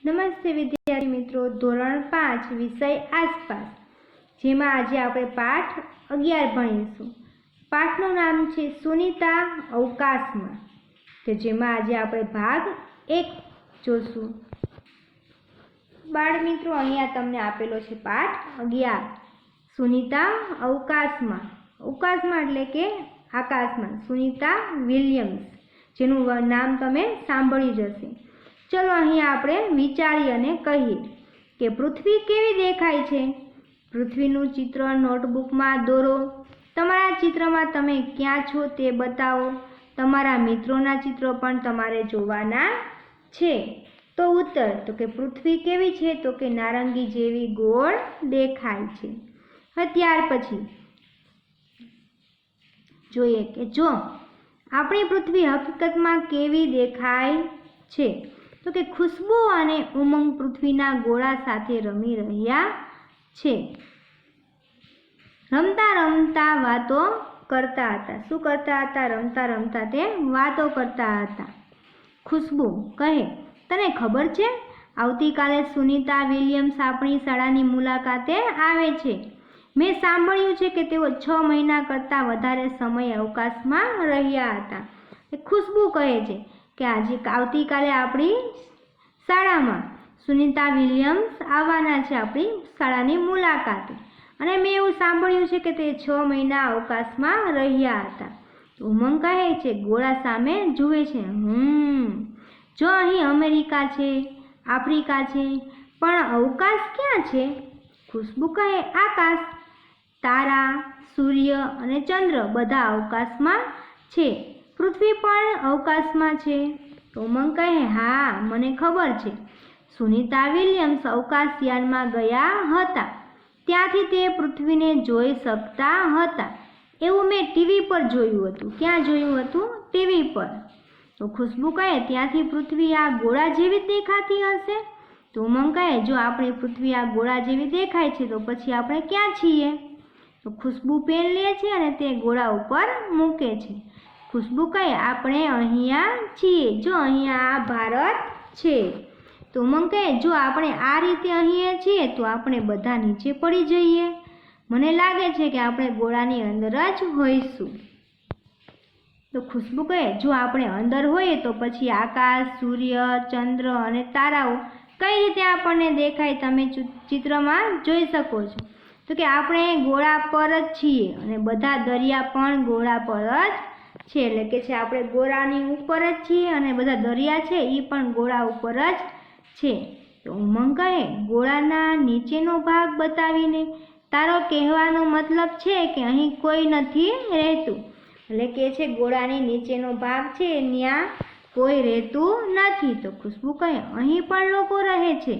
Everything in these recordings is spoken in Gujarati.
નમસ્તે વિદ્યાર્થી મિત્રો, ધોરણ 5 વિષય આસપાસ, જેમાં આજે આપણે પાઠ 11 ભણીશું. પાઠનું નામ છે સુનીતા અવકાશમાં, કે જેમાં આજે આપણે ભાગ 1 જોશું. બાળ મિત્રો, અહીંયા તમને આપેલો છે પાઠ 11, સુનીતા અવકાશમાં. અવકાશમાં એટલે કે આકાશમાં. સુનીતા વિલિયમ્સ, જેનું નામ તમે સાંભળ્યું જ હશે. ચલો અહીંયા આપણે વિચારી અને કહીએ કે પૃથ્વી કેવી દેખાય છે. પૃથ્વીનું ચિત્ર નોટબુકમાં દોરો. તમારા ચિત્રમાં તમે ક્યાં છો તે બતાવો. તમારા મિત્રોના ચિત્રો પણ તમારે જોવાના છે. તો ઉત્તર તો કે પૃથ્વી કેવી છે, તો કે નારંગી જેવી ગોળ દેખાય છે. હવે ત્યાર પછી જોઈએ કે જો આપણી પૃથ્વી હકીકતમાં કેવી દેખાય છે, તો કે ખુશ્બુ અને ઉમંગ પૃથ્વીના ગોળા સાથે રમી રહ્યા છે. રમતા રમતા વાતો કરતા હતા. શું કરતા હતા? રમતા રમતા તે વાતો કરતા હતા. ખુશ્બુ કહે, તને ખબર છે, આવતીકાલે સુનીતા વિલિયમ્સ આપણી શાળાની મુલાકાતે આવે છે. મેં સાંભળ્યું છે કે તેઓ 6 મહિના કરતાં વધારે સમય અવકાશમાં રહ્યા હતા. ખુશ્બુ કહે છે કે આવતીકાલે આપણી શાળામાં સુનીતા વિલિયમ્સ આવવાના છે આપણી શાળાની મુલાકાતે, અને મેં એવું સાંભળ્યું છે કે તે 6 મહિના અવકાશમાં રહ્યા હતા. ઉમંગ કહે છે, ગોળા સામે જુએ છે. જો અહીં અમેરિકા છે, આફ્રિકા છે, પણ અવકાશ ક્યાં છે? ખુશ્બુ કહે, આકાશ, તારા, સૂર્ય અને ચંદ્ર બધા અવકાશમાં છે. પૃથ્વી પણ અવકાશમાં છે. ઉમંગ કહે, હા, મને ખબર છે. સુનીતા વિલિયમ્સ અવકાશયાનમાં ગયા હતા. ત્યાંથી તે પૃથ્વીને જોઈ શકતા હતા. એવું મેં ટીવી પર જોયું હતું. ક્યાં જોયું હતું? ટીવી પર. તો ખુશ્બુ કહે, ત્યાંથી પૃથ્વી આ ગોળા જેવી દેખાતી હશે? તો ઉમંગ કહે, જો આપણી પૃથ્વી આ ગોળા જેવી દેખાય છે તો પછી આપણે ક્યાં છીએ? તો ખુશ્બુ પેન લે છે અને તે ગોળા ઉપર મૂકે છે. ખુશ્બુ કહે, આપણે અહીંયા છીએ. જો અહીંયા આ ભારત છે. તો ઉમંગ કહે, જો આપણે આ રીતે અહીંયા છીએ તો આપણે બધા નીચે પડી જઈએ. મને લાગે છે કે આપણે ગોળાની અંદર જ હોઈશું. તો ખુશ્બુ કહે, જો આપણે અંદર હોઈએ તો પછી આકાશ, સૂર્ય, ચંદ્ર અને તારાઓ કઈ રીતે આપણને દેખાય? તમે ચિત્રમાં જોઈ શકો છો. તો કે આપણે ગોળા પર જ છીએ અને બધા દરિયા પણ ગોળા પર જ છે. એટલે કે છે આપણે ગોળાની ઉપર જ છીએ અને બધા દરિયા છે એ પણ ગોળા ઉપર જ છે. તો ઉમંગ કહે, ગોળાના નીચેનો ભાગ બતાવીને તારો કહેવાનો મતલબ છે કે અહીં કોઈ નથી રહેતું. એટલે કે છે ગોળાની નીચેનો ભાગ છે ત્યાં કોઈ રહેતું નથી. તો ખુશ્બુ કહે, અહીં પણ લોકો રહે છે.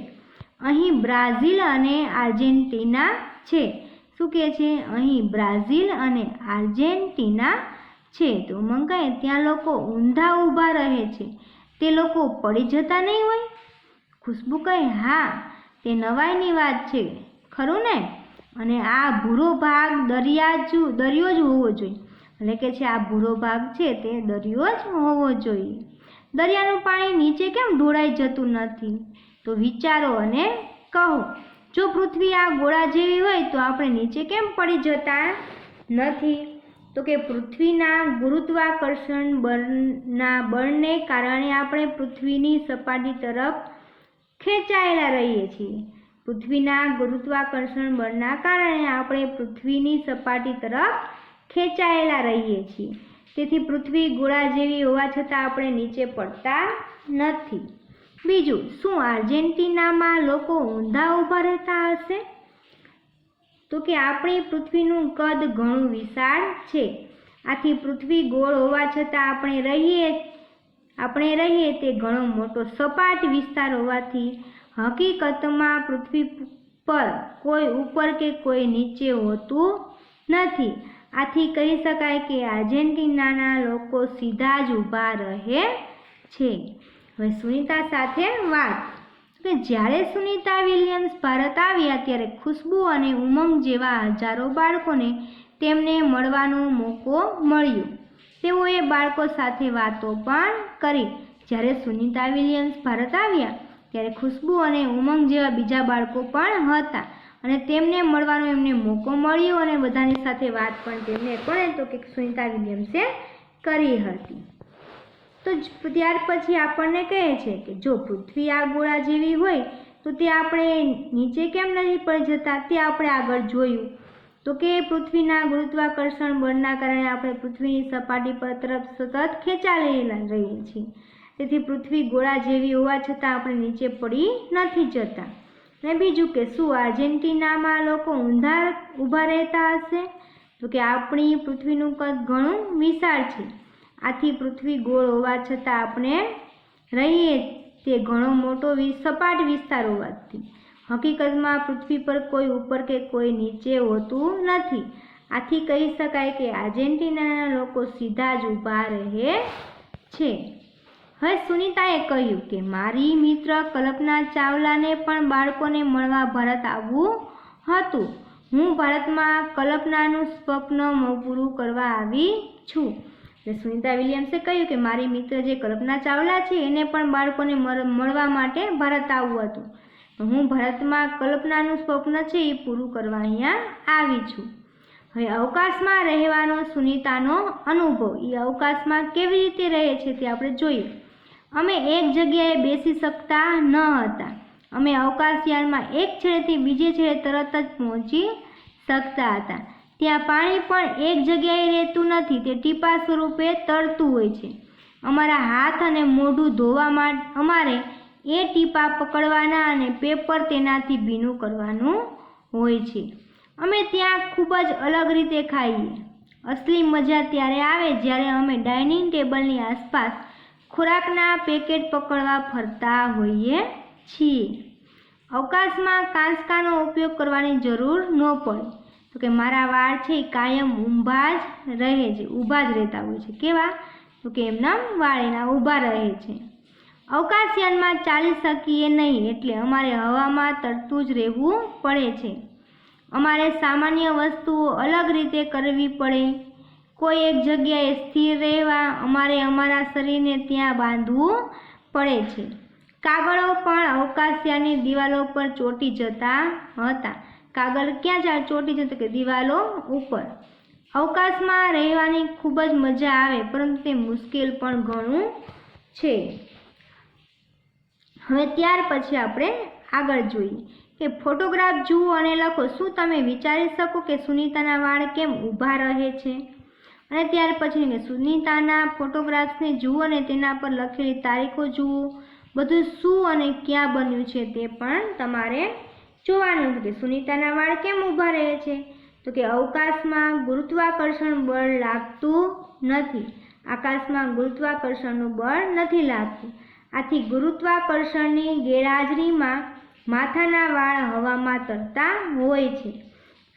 અહીં બ્રાઝિલ અને આર્જેન્ટિના છે. શું કહે છે? અહીં બ્રાઝિલ અને આર્જેન્ટિના છે. તો ઉમંગ કહે, ત્યાં લોકો ઊંધા ઊભા રહે છે. તે લોકો પડી જતા નહીં હોય? ખુશ્બુ કહે, હા, તે નવાઈની વાત છે, ખરું ને? અને આ ભૂરો ભાગ દરિયો જ હોવો જોઈએ. એટલે કે છે આ ભૂરો ભાગ છે તે દરિયો જ હોવો જોઈએ. દરિયાનું પાણી નીચે કેમ ઢોળાઈ જતું નથી? તો વિચારો અને કહો. જો પૃથ્વી આ ગોળા જેવી હોય તો આપણે નીચે કેમ પડી જતા નથી? તો કે પૃથ્વીના ગુરુત્વાકર્ષણ બળને કારણે આપણે પૃથ્વીની સપાટી તરફ ખેંચાયેલા રહીએ છીએ. પૃથ્વીના ગુરુત્વાકર્ષણ બળના કારણે આપણે પૃથ્વીની સપાટી તરફ ખેંચાયેલા રહીએ છીએ. તેથી પૃથ્વી ગોળા જેવી હોવા છતાં આપણે નીચે પડતા નથી. બીજું, શું આર્જેન્ટિનામાં લોકો ઊંધા ઊભા રહેતા હશે? તો કે આપણી પૃથ્વીનું કદ ઘણું વિશાળ છે. આથી પૃથ્વી ગોળ હોવા છતાં આપણે રહીએ તે ઘણો મોટો સપાટ વિસ્તાર હોવાથી હકીકતમાં પૃથ્વી પર કોઈ ઉપર કે કોઈ નીચે હોતું નથી. આથી કહી શકાય કે આર્જેન્ટિનાના લોકો સીધા જ ઊભા રહે છે. હવે સુનીતા સાથે વાત. કે જ્યારે સુનીતા વિલિયમ્સ ભારત આવ્યા ત્યારે ખુશ્બુ અને ઉમંગ જેવા હજારો બાળકોને તેમને મળવાનો મોકો મળ્યો. તેઓએ બાળકો સાથે વાતો પણ કરી. જ્યારે સુનીતા વિલિયમ્સ ભારત આવ્યા ત્યારે ખુશ્બુ અને ઉમંગ જેવા બીજા બાળકો પણ હતા અને તેમને મળવાનો એમને મોકો મળ્યો અને બધાની સાથે વાત પણ તેમને પણ તો કે સુનીતા વિલિયમ્સે કરી હતી. તો ત્યાર પછી આપણને કહે છે કે જો પૃથ્વી આ ગોળા જેવી હોય તો તે આપણે નીચે કેમ નથી પડી જતા, તે આપણે આગળ જોયું. તો કે પૃથ્વીના ગુરુત્વાકર્ષણ બળના કારણે આપણે પૃથ્વીની સપાટી પર તરફ સતત ખેંચાયેલા રહીએ છીએ. તેથી પૃથ્વી ગોળા જેવી હોવા છતાં આપણે નીચે પડી નથી જતા. અને બીજું કે શું આર્જેન્ટિનામાં લોકો ઊભા રહેતા હશે? તો કે આપણી પૃથ્વીનું કદ ઘણું વિશાળ છે. આથી પૃથ્વી ગોળ હોવા છતાં આપણે રહીએ તે ઘણો મોટો સપાટ વિસ્તાર હોવાથી હકીકતમાં પૃથ્વી પર કોઈ ઉપર કે કોઈ નીચે હોતું નથી. આથી કહી શકાય કે આર્જેન્ટિનાના લોકો સીધા જ ઊભા રહે છે. હવે સુનીતાએ કહ્યું કે મારી મિત્ર કલ્પના ચાવલાને પણ બાળકોને મળવા ભારત આવવું હતું. હું ભારતમાં કલ્પનાનું સ્વપ્ન પૂરું કરવા આવી છું. સુનીતા વિલિયમ્સે કહ્યું કે મારી મિત્ર જે કલ્પના ચાવલા છે એને પણ બાળકોને મળવા માટે ભારત આવવું હતું. હું ભારતમાં કલ્પનાનું સ્વપ્ન છે એ પૂરું કરવા અહીંયા આવી છું. હવે અવકાશમાં રહેવાનો સુનીતાનો અનુભવ, એ અવકાશમાં કેવી રીતે રહે છે તે આપણે જોઈએ. અમે એક જગ્યાએ બેસી શકતા ન હતા. અમે અવકાશયાનમાં એક છેડેથી બીજે છેડે તરત જ પહોંચી શકતા હતા. ત્યાં પાણી પણ એક જગ્યાએ રહેતું નથી, તે ટીપા સ્વરૂપે તરતું હોય છે. અમારા હાથ અને મોઢું ધોવા માટે અમારે એ ટીપા પકડવાના અને પેપર તેનાથી ભીનું કરવાનું હોય છે. અમે ત્યાં ખૂબ જ અલગ રીતે ખાઈએ. અસલી મજા ત્યારે આવે જ્યારે અમે ડાઇનિંગ ટેબલની આસપાસ ખોરાકના પેકેટ પકડવા ફરતા હોઈએ છીએ. અવકાશમાં કાંસકાનો ઉપયોગ કરવાની જરૂર ન પડે. તો કે મારા વાળ છે એ કાયમ ઊભા જ રહે છે, ઊભા જ રહેતા હોય છે. કેવા? તો કે એમના વાળ એના ઊભા રહે છે. અવકાશયાનમાં ચાલી શકીએ નહીં એટલે અમારે હવામાં તરતું જ રહેવું પડે છે. અમારે સામાન્ય વસ્તુઓ અલગ રીતે કરવી પડે. કોઈ એક જગ્યાએ સ્થિર રહેવા અમારે અમારા શરીરને ત્યાં બાંધવું પડે છે. કાગળો પણ અવકાશયાનની દિવાલો પર ચોંટી જતા હતા. કાગળ ક્યાં ચોંટી જતા? કે દિવાલો ઉપર. અવકાશમાં રહેવાની ખૂબ જ મજા આવે, પરંતુ તે મુશ્કેલ પણ ઘણું છે. હવે ત્યાર પછી આપણે આગળ જોઈએ કે ફોટોગ્રાફ જુઓ અને લખો. શું તમે વિચારી શકો કે સુનીતાના વાળ કેમ ઊભા રહે છે? અને ત્યાર પછી કે સુનીતાના ફોટોગ્રાફ્સને જુઓ અને તેના પર લખેલી તારીખો જુઓ. બધું શું અને ક્યાં બન્યું છે તે પણ તમારે જોવાનું છે. કે સુનીતાના વાળ કેમ ઊભા રહે છે? તો કે અવકાશમાં ગુરુત્વાકર્ષણ બળ લાગતું નથી. આકાશમાં ગુરુત્વાકર્ષણનું બળ નથી લાગતું. આથી ગુરુત્વાકર્ષણની ગેરહાજરીમાં માથાના વાળ હવામાં તરતા હોય છે.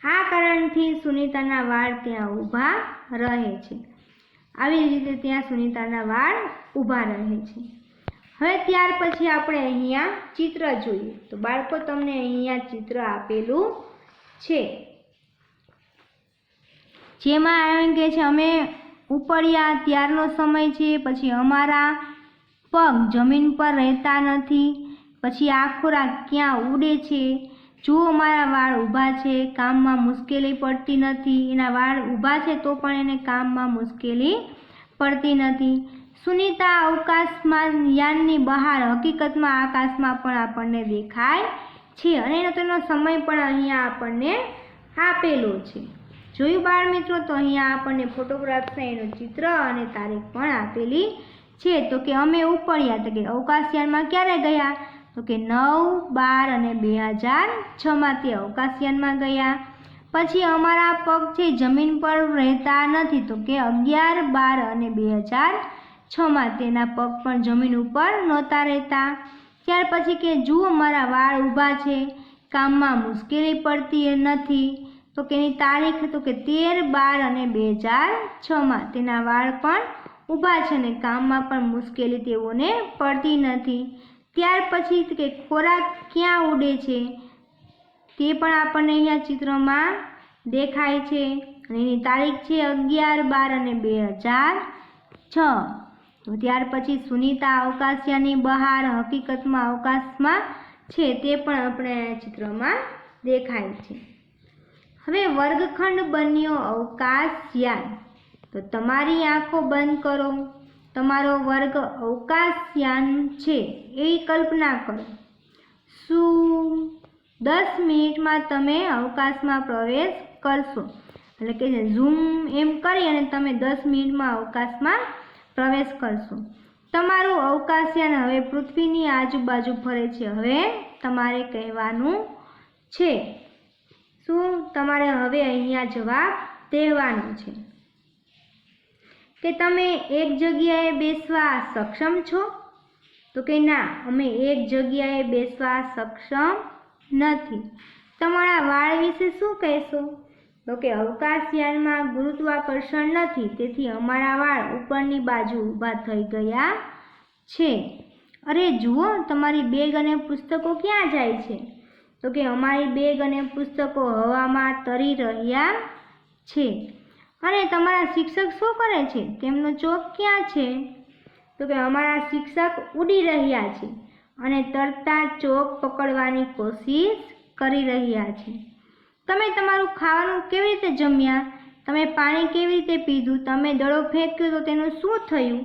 આ કારણથી સુનીતાના વાળ ત્યાં ઊભા રહે છે. આવી રીતે ત્યાં સુનીતાના વાળ ઊભા રહે છે. હવે ત્યાર પછી આપણે અહીંયા ચિત્ર જોઈએ. તો બાળકો તમને અહીંયા ચિત્ર આપેલું છે, જેમાં એમ કે છે અમે ઉપડ્યા ત્યારનો સમય છે. પછી અમારા પગ જમીન પર રહેતા નથી. પછી આ ખોરાક ક્યાં ઉડે છે. જુઓ અમારા વાળ ઊભા છે, કામમાં મુશ્કેલી પડતી નથી. એના વાળ ઊભા છે તો પણ એને કામમાં મુશ્કેલી પડતી નથી. સુનીતા અવકાશમાં યાનની બહાર હકીકતમાં આકાશમાં પણ આપણને દેખાય છે અને તેનો સમય પણ અહીંયા આપણને આપેલો છે. જોયું બાળ મિત્રો? તો અહીંયા આપણને ફોટોગ્રાફ્સના એનું ચિત્ર અને તારીખ પણ આપેલી છે. તો કે અમે ઉપડ્યા, તો કે અવકાશયાનમાં ક્યારે ગયા? તો કે 9, 12 અને 2006માં તે અવકાશયાનમાં ગયા. પછી અમારા પગ છે જમીન પર રહેતા નથી. તો કે 11, 12 અને 2006માં તેના પગ પણ જમીન ઉપર નહોતા રહેતા. ત્યાર પછી કે જુઓ મારા વાળ ઊભા છે, કામમાં મુશ્કેલી પડતી નથી. તો કે એની તારીખ તો કે 13, 12 અને 2006માં તેના વાળ પણ ઊભા છે અને કામમાં પણ મુશ્કેલી તેઓને પડતી નથી. ત્યાર પછી કે ખોરાક ક્યાં ઉડે છે તે પણ આપણને અહીંયા ચિત્રમાં દેખાય છે અને એની તારીખ છે 11, 12 અને 2006. તો ત્યાર પછી સુનીતા અવકાશયાનની બહાર હકીકતમાં અવકાશમાં છે તે પણ આપણે ચિત્રમાં દેખાય છે. હવે વર્ગખંડ બન્યો અવકાશયાન. તો તમારી આંખો બંધ કરો. તમારો વર્ગ અવકાશયાન છે એવી કલ્પના કરો. શું 10 મિનિટમાં તમે અવકાશમાં પ્રવેશ કરશો? એટલે કે ઝૂમ એમ કરી અને તમે 10 મિનિટમાં અવકાશમાં પ્રવેશ કરશો. તમારું અવકાશયાન હવે પૃથ્વીની આજુબાજુ ફરે છે. હવે તમારે કહેવાનું છે શું? તમારે હવે અહીંયા જવાબ દેવાનો છે કે તમે એક જગ્યાએ બેસવા સક્ષમ છો? તો કે ના, અમે એક જગ્યાએ બેસવા સક્ષમ નથી. તમારા વાળ વિશે શું કહેશો? તો કે અવકાશયાનમાં ગુરુત્વાકર્ષણ નથી, તેથી અમારા વાળ ઉપરની બાજુ ઊભા થઈ ગયા છે. અરે જુઓ, તમારી બેગ અને પુસ્તકો ક્યાં જાય છે? તો કે અમારી બેગ અને પુસ્તકો હવામાં તરી રહ્યા છે. અને તમારા શિક્ષક શું કરે છે? તેમનો ચોક ક્યાં છે? તો કે અમારા શિક્ષક ઉડી રહ્યા છે અને તરતા ચોક પકડવાની કોશિશ કરી રહ્યા છે. તમે તમારું ખાવાનું કેવી રીતે જમ્યા? તમે પાણી કેવી રીતે પીધું? તમે દડો ફેંક્યો તો તેનું શું થયું?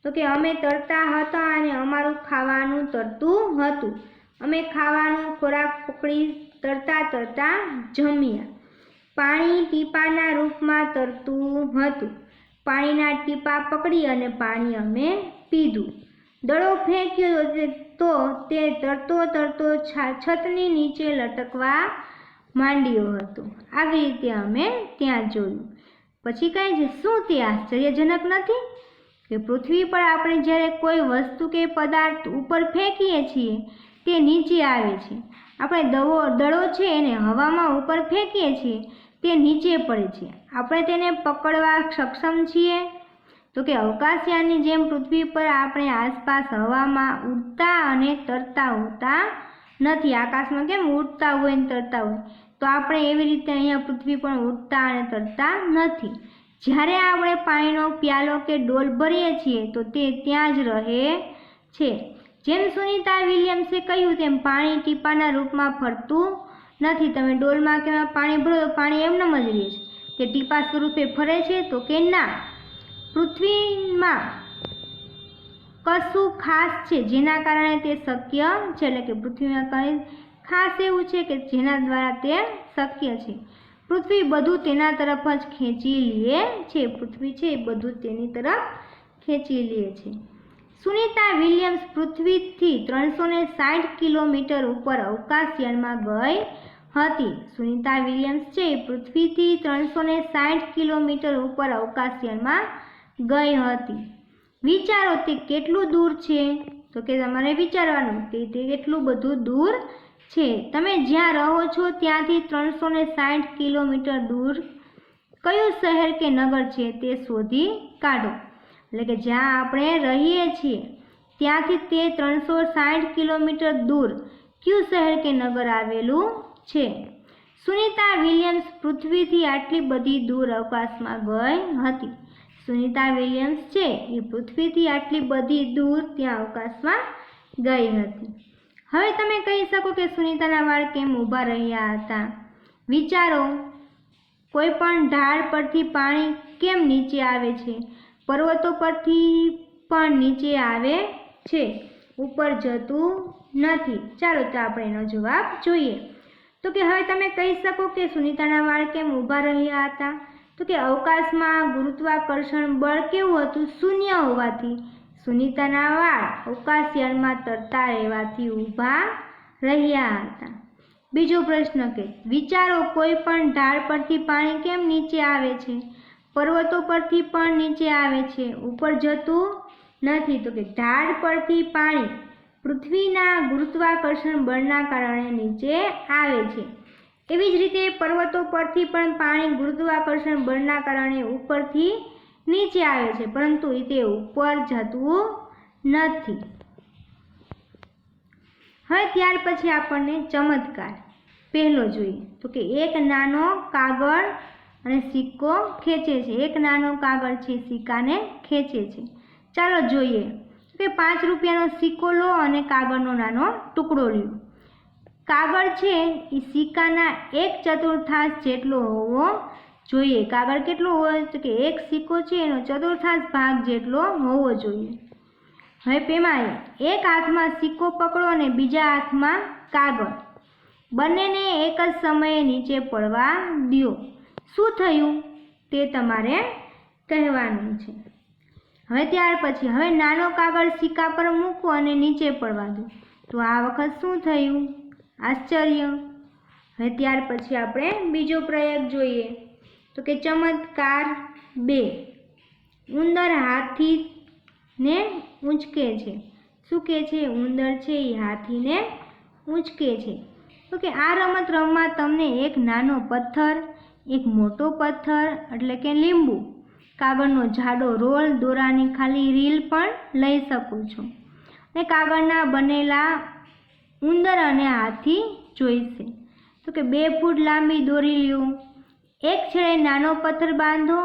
તો કે અમે તરતા હતા અને અમારું ખાવાનું તરતું હતું. અમે ખાવાનું ખોરાક પકડી તરતા તરતા જમ્યા. પાણી ટીપાના રૂપમાં તરતું હતું. પાણીના ટીપા પકડી અને પાણી અમે પીધું. દડો ફેંક્યો તો તે તરતો તરતો છતની નીચે લટકવા માંડ્યો હતો. આવી રીતે અમે ત્યાં જોયું. પછી કહે છે શું તે આશ્ચર્યજનક નથી કે પૃથ્વી પર આપણે જ્યારે કોઈ વસ્તુ કે પદાર્થ ઉપર ફેંકીએ છીએ તે નીચે આવે છે. આપણે દડો છે એને હવામાં ઉપર ફેંકીએ છીએ તે નીચે પડે છે. આપણે તેને પકડવા સક્ષમ છીએ? તો કે અવકાશયાનની જેમ પૃથ્વી પર આપણે આસપાસ હવામાં ઉડતા અને તરતા હોતા નથી. આકાશમાં કેમ ઉડતા હોય ને તરતા હોય, તો આપણે એવી રીતે અહીંયા પૃથ્વી પર ઉડતા અને તરતા નથી. જ્યારે આપણે પાણીનો પ્યાલો કે ડોલ ભરીએ છીએ તો તે ત્યાં જ રહે છે. જેમ સુનીતા વિલિયમ્સે કહ્યું તેમ પાણી ટીપાના રૂપમાં ફરતું નથી. તમે ડોલમાં કે પાણી ભરો તો પાણી એમનેમ જ રહે છે. તે ટીપા સ્વરૂપે ફરે છે? તો કે ના. પૃથ્વીમાં કશું ખાસ છે જેના કારણે તે શક્ય છે. એટલે કે પૃથ્વીમાં કંઈ ખાસ એવું છે કે જેના દ્વારા તે શક્ય છે. પૃથ્વી બધું તેના તરફ જ ખેંચી લે છે. પૃથ્વી છે એ બધું તેની તરફ ખેંચી લે છે. સુનીતા વિલિયમ્સ પૃથ્વીથી 360 કિલોમીટર ઉપર અવકાશયાનમાં ગઈ હતી. સુનીતા વિલિયમ્સ છે એ પૃથ્વીથી 360 કિલોમીટર ઉપર અવકાશયાનમાં ગઈ હતી. વિચારો તે કેટલું દૂર છે? તો કે તમારે વિચારવાનું કે તે કેટલું બધું દૂર છે. તમે જ્યાં રહો છો ત્યાંથી 360 કિલોમીટર દૂર કયું શહેર કે નગર છે તે શોધી કાઢો. એટલે કે જ્યાં આપણે રહીએ છીએ ત્યાંથી તે 360 કિલોમીટર દૂર કયું શહેર કે નગર આવેલું છે? સુનીતા વિલિયમ્સ પૃથ્વીથી આટલી બધી દૂર અવકાશમાં ગઈ હતી. સુનીતા વિલિયમ્સ છે એ પૃથ્વીથી આટલી બધી દૂર ત્યાં અવકાશમાં ગઈ હતી. હવે તમે કહી શકો કે સુનીતાના વાળ કેમ ઊભા રહ્યા હતા? વિચારો, કોઈ પણ ઢાળ પરથી પાણી કેમ નીચે આવે છે? પર્વતો પરથી પણ નીચે આવે છે, ઉપર જતું નથી. ચાલો તો આપણે એનો જવાબ જોઈએ. તો કે હવે તમે કહી શકો કે સુનીતાના વાળ કેમ ઊભા રહ્યા હતા? તો કે અવકાશમાં ગુરુત્વાકર્ષણ બળ કેવું હતું? શૂન્ય હોવાથી સુનીતાના વાળ અવકાશયાનમાં તરતા રહેવાથી ઊભા રહ્યા હતા. બીજો પ્રશ્ન કે વિચારો, કોઈ પણ ઢાળ પરથી પાણી કેમ નીચે આવે છે? પર્વતો પરથી પણ નીચે આવે છે, ઉપર જતું નથી. તો કે ઢાળ પરથી પાણી પૃથ્વીના ગુરુત્વાકર્ષણ બળના કારણે નીચે આવે છે. એવી જ રીતે પર્વતો પરથી પણ પાણી ગુરુત્વાકર્ષણ બળના કારણે ઉપરથી નીચે આવે છે, પરંતુ તે ઉપર જતું નથી. હવે ત્યાર પછી આપણને ચમત્કાર પહેલો જોઈએ. તો કે એક નાનો કાગળ અને સિક્કો ખેંચે છે. એક નાનો કાગળ છે સિક્કાને ખેંચે છે. ચાલો જોઈએ કે 5 રૂપિયાનો સિક્કો લો અને કાગળનો નાનો ટુકડો લ્યો. કાગળ છે એ સિક્કાના 1/4 જેટલો હોવો જોઈએ. કાગળ કેટલો હોય તો કે એક સિક્કો છે એનો 1/4 ભાગ જેટલો હોવો જોઈએ. હવે તેમાં એક હાથમાં સિક્કો પકડો અને બીજા હાથમાં કાગળ, બંનેને એક જ સમયે નીચે પડવા દો. શું થયું તે તમારે કહેવાનું છે. હવે ત્યાર પછી હવે નાનો કાગળ સિક્કા પર મૂકો અને નીચે પડવા દો. તો આ વખત શું થયું? આશ્ચર્ય. હવે ત્યાર પછી આપણે બીજો પ્રયોગ જોઈએ તો કે ચમત્કાર 2. ઉંદર હાથીને ઊંચકે છે. શું કહે છે? ઉંદર છે એ હાથીને ઊંચકે છે. તો કે આ રમત રમવા તમને એક નાનો પથ્થર, એક મોટો પથ્થર એટલે કે લીંબુ, કાગળનો જાડો રોલ, દોરાની ખાલી રીલ પણ લઈ શકો છો અને કાગળના બનેલા ઉંદર અને હાથી જોઈશે. તો કે 2 ફૂટ લાંબી દોરી લ્યો, એક છેડે નાનો પથ્થર બાંધો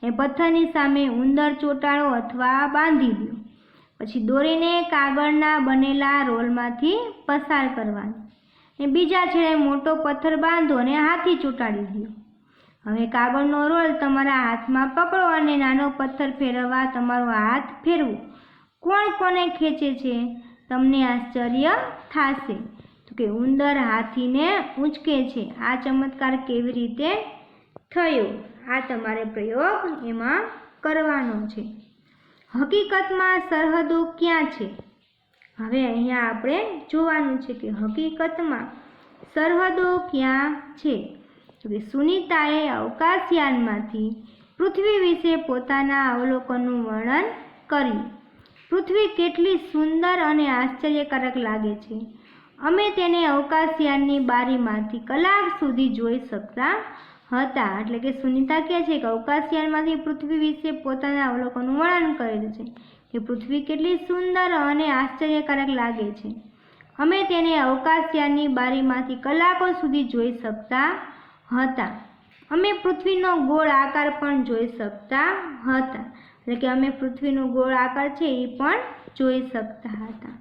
અને પથ્થરની સામે ઉંદર ચોંટાડો અથવા બાંધી દો. પછી દોરીને કાગળના બનેલા રોલમાંથી પસાર કરવાની અને બીજા છેડે મોટો પથ્થર બાંધો અને હાથી ચોંટાડી દો. હવે કાગળનો રોલ તમારા હાથમાં પકડો અને નાનો પથ્થર ફેરવવા તમારો હાથ ફેરવો. કોણ કોને ખેંચે છે? તમને આશ્ચર્ય થશે. તો કે ઉંદર હાથીને ઊંચકે છે. આ ચમત્કાર કેવી રીતે થયો? આ તમારે પ્રયોગ એમાં કરવાનો છે. હકીકતમાં સરહદો ક્યાં છે? હવે અહીંયા આપણે જોવાનું છે કે હકીકતમાં સરહદો ક્યાં છે. તો કે સુનીતાએ અવકાશયાનમાંથી પૃથ્વી વિશે પોતાના અવલોકનનું વર્ણન કર્યું. પૃથ્વી કેટલી સુંદર અને આશ્ચર્યકારક લાગે છે. અમે તેને અવકાશયાનની બારીમાંથી કલાક સુધી જોઈ શકતા હતા. એટલે કે સુનીતા કહે છે કે અવકાશયાનમાંથી પૃથ્વી વિશે પોતાના અવલોકનનું વર્ણન કરેલું છે કે પૃથ્વી કેટલી સુંદર અને આશ્ચર્યકારક લાગે છે. અમે તેને અવકાશયાનની બારીમાંથી કલાકો સુધી જોઈ શકતા હતા. અમે પૃથ્વીનો ગોળ આકાર પણ જોઈ શકતા હતા. એટલે કે અમે પૃથ્વીનો ગોળ આકાર છે એ પણ જોઈ શકતા હતા.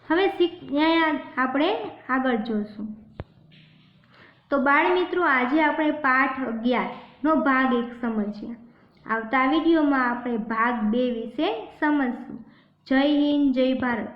હવે અહીંયા આપણે આગળ જોઈશું. તો બાળ મિત્રો, આજે આપણે પાઠ 11નો ભાગ 1 સમજ્યા. આવતા વિડીયોમાં આપણે ભાગ 2 વિશે સમજશું. જય હિન્દ, જય ભારત.